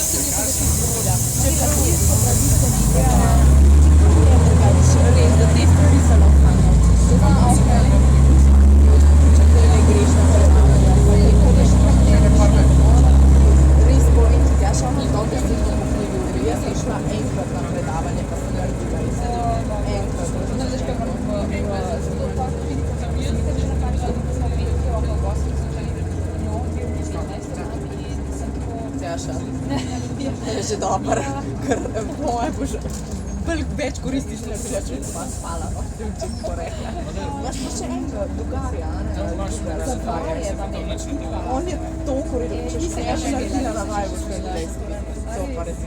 Če pa tisto pravico ni res, da te stvari se lahko če ne greš na predavanja, pa je hodeš na res povem ti, jaz šla na dobre sredno po knjigi, jaz sem šla enkrat na predavanje, pa sem naredila res enkrat. Tjaša, to je že dober, ker moje boš več koristiš, ne bi če bi vas spala, no, če bi to rekla. Imaš pa še enega Dugarja, on je toliko redel, če še jaz še naredila na vaju, boš kaj dejski. To pa res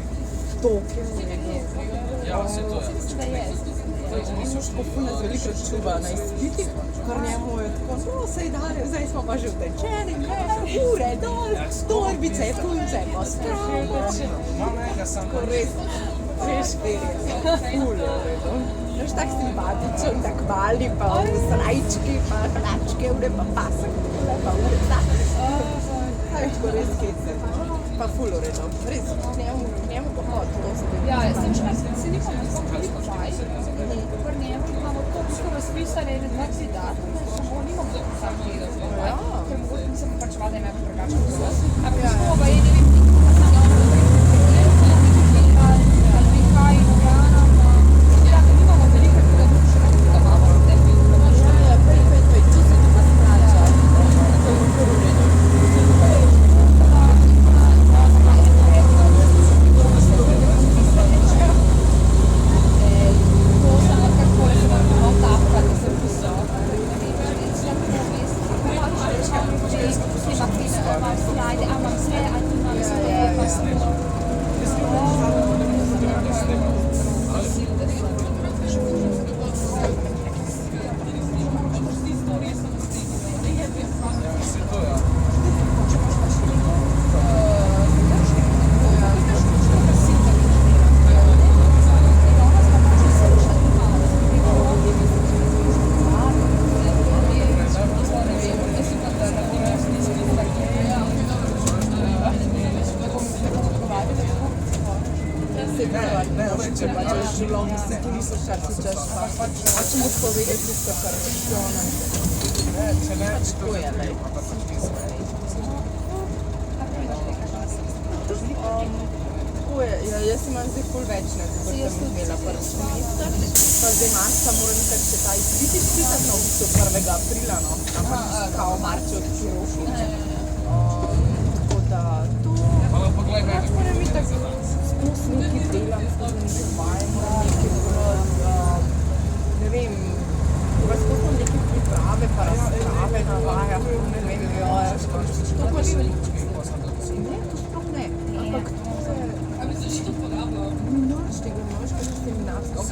toliko je. Mi so škofune z veliko čuva na izpitih, kar njemu je tako, no, sej dalje, zdaj smo pa že vtečeni, ure, dol, torbice, punce, pa spravo. Tako res, veš, ful je redo. Veš, tak simpatičen, tak mali, pa srajčki, pa hlačke, ure, pa pasek, pa ure, tak. Tako res kece. Pa ful v redu. Res, njemu bo hod, to se bi. Ja, sem še se nikam veliko čaj. Pri njemu imamo toliko razpisane dva datume, samo nimam vsak gledal. Ker mogoče nisem pač vada imel drugačen posod. A prišlo pa je, ne vem, ali kaj, Ljubljana, ja, nimamo veliko drugačnega, da imamo v tem filmu. Ja, pej, tu se ti pa splača. To je ful v redu. Če pa češ živlom, mislim, ti niso kar si češ pa. A če mu povedati tisto, kar je ono. Pač to je, lej. Tako je, jaz imam zdaj ful več, ne, kot sem imela prvi semester. Pa zdaj marca moram nekaj še ta izpit izpitati, no, v bistvu 1. aprila, no. Ampak kao marče odpiro roki. Tako da to... Pač moram biti tako skozi nekaj delam, skozi nekaj vajem, ne vem, skozi neke priprave, pa razprave na vajah, ne vem, to pa še ne, to sploh ne, ampak to je nič tega, imaš kakšne seminarske, ok,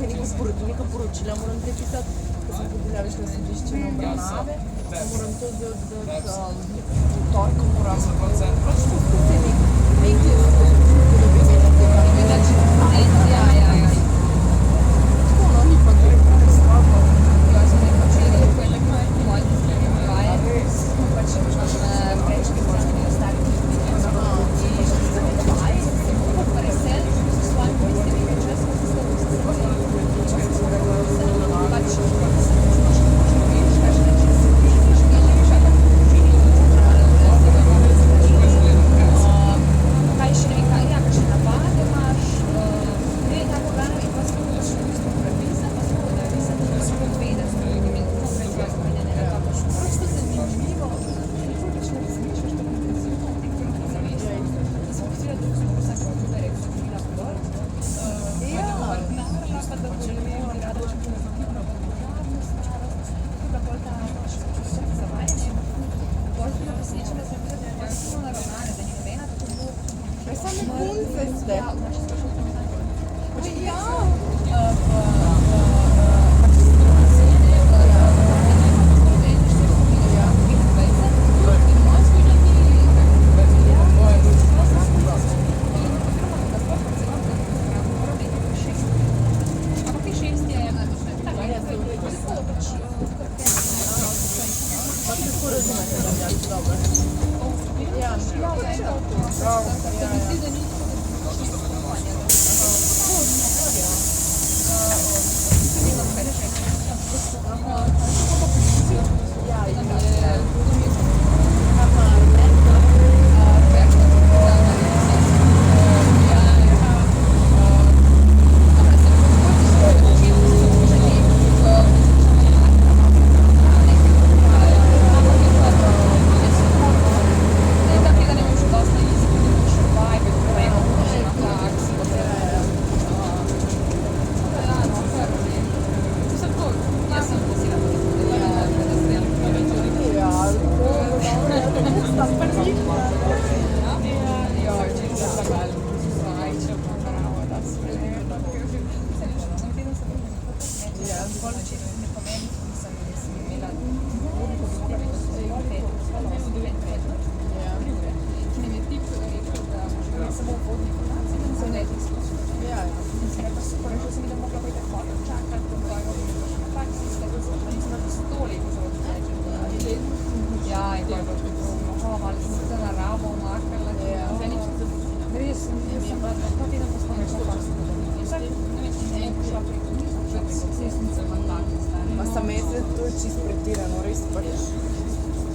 neka poročila moram te pisati, ko sem hodila več na središče na obravnave, moram to zdaj torko moram, pač to skupaj nekaj da bi imela tega, tako, no, ni pa gre pravi slabo. Ja, sem nekaj včeraj, ko je tako moj vaje, pač prejšnji morali ostaviti vaje, pa resel, s svojim poistenim časom, pač kaj še ne kaj, ja, kakšne navade imaš, ne, tako gano in pa skupaj še v bistvu prepisa, pa smo da risati, da smo vedeli, s drugim in tako predstavljene, ne, tako še prosto zanimivo, nikoli pač ne razmišljaš tako intenzivno, nekaj ne zaveš, da smo htjela drug smo vsak komputer, ko smo bila podor, navrla pa da želimo rada če pozitivno podpožavno starost, tudi bolj ta vseh zavajanje, bolj bila presrečena sem bila, da je bolj naravnane, da ni nobena tako bo. Kaj same punce ste? Pa se tako razumete, da mi je dobro. Ja, Se mi zdi, da ni tako,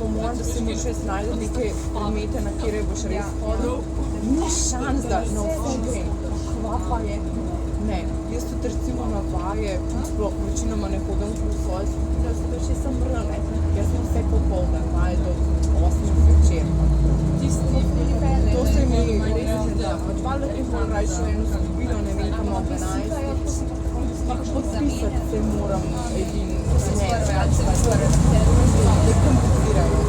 po mojem, da si moraš res najti neke predmete, na kere boš res hodil. Ni šans, da na vse grem. Kva pa je? Ne, jaz tudi recimo na vaje, sploh večinoma ne hodim v svoje skupine, zato še sem vrla. Jaz sem vse popoldan, vaje do 8 večer. To se mi res ne da. Pač valjda ti bolj rajši eno skupino, ne vem, kam 11. Podpisati se moram edin. Ne, da kompliciramo.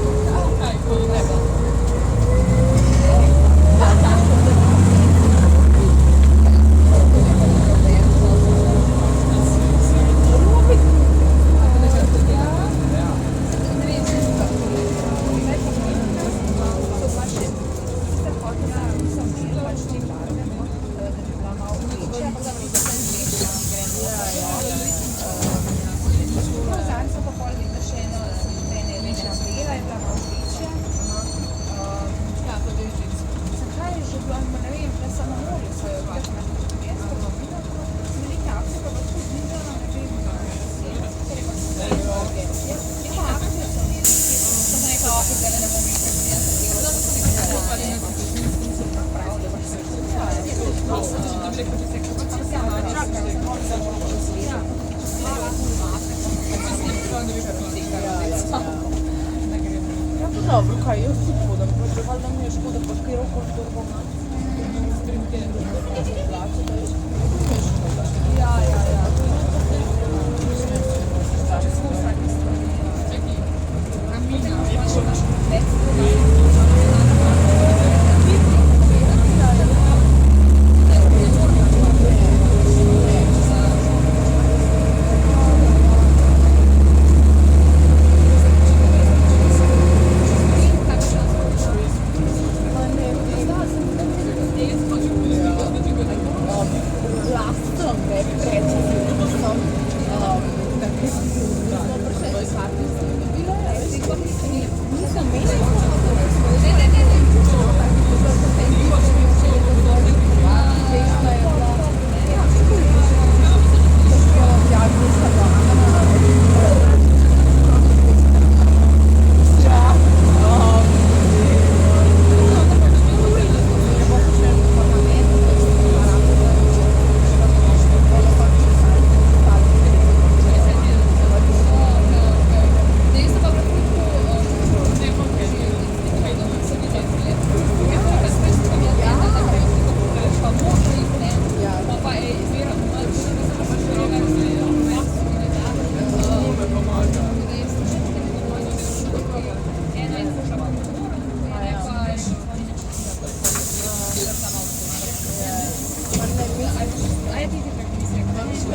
Dobro, kaj jaz tudi hodam, pač valjda mi je škoda, pa katero kulturo ima.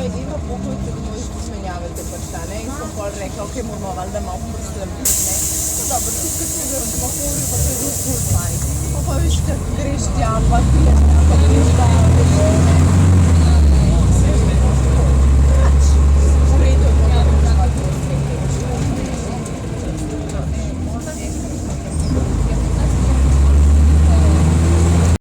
Edino pokoj, ki bomo izmenjavati vprašanje in sem pol rekla, ok, moramo valjda malo proslaviti, ne. No dobro, tudi kad smo ga razmahovali, pa to je bil ful fajn. Pa viš, kad greš tja, pa ti je tako, pa greš tja,